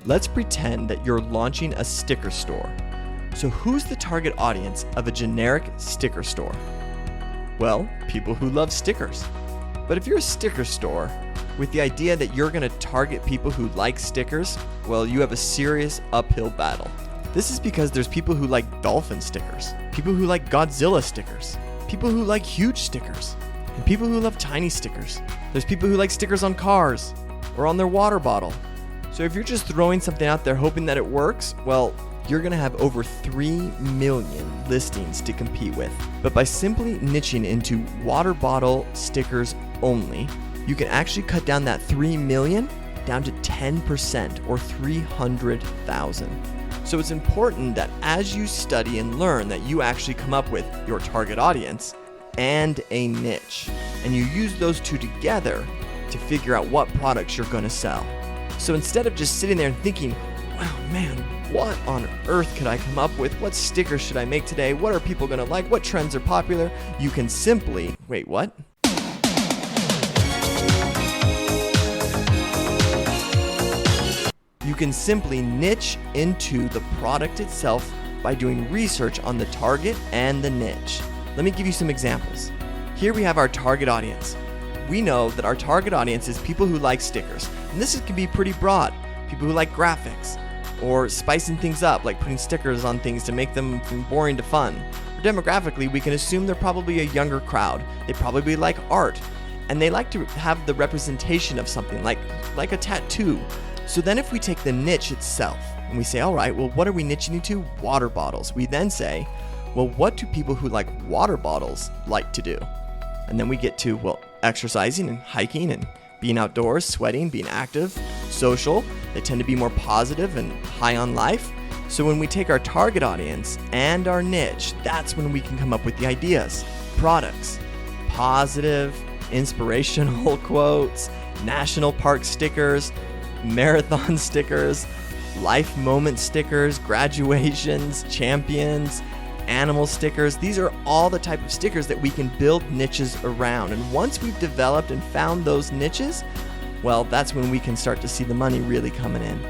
Let's pretend that you're launching a sticker store. So who's the target audience of a generic sticker store? Well, people who love stickers. But if you're a sticker store with the idea that you're going to target people who like stickers, well, you have a serious uphill battle. This is because there's people who like dolphin stickers, people who like Godzilla stickers, people who like huge stickers, and people who love tiny stickers. There's people who like stickers on cars or on their water bottle. So if you're just throwing something out there hoping that it works, well, you're going to have over 3 million listings to compete with. But by simply niching into water bottle stickers only, you can actually cut down that 3 million down to 10% or 300,000. So it's important that as you study and learn that you actually come up with your target audience and a niche, and you use those two together to figure out what products you're going to sell. So instead of just sitting there and thinking, wow, man, what on earth could I come up with? What stickers should I make today? What are people going to like? What trends are popular? You can simply, wait, what? You can simply niche into the product itself by doing research on the target and the niche. Let me give you some examples. Here we have our target audience. We know that our target audience is people who like stickers. And this can be pretty broad. People who like graphics or spicing things up, like putting stickers on things to make them from boring to fun. Or demographically, we can assume they're probably a younger crowd. They probably like art. And they like to have the representation of something like a tattoo. So then if we take the niche itself and we say, all right, well, what are we niching into? Water bottles. We then say, well, what do people who like water bottles like to do? And then we get to, well, exercising and hiking and being outdoors, sweating, being active, social. They tend to be more positive and high on life. So when we take our target audience and our niche, that's when we can come up with the ideas. Products, positive, inspirational quotes, national park stickers, marathon stickers, life moment stickers, graduations, champions, animal stickers. These are all the type of stickers that we can build niches around. And once we've developed and found those niches, well, that's when we can start to see the money really coming in.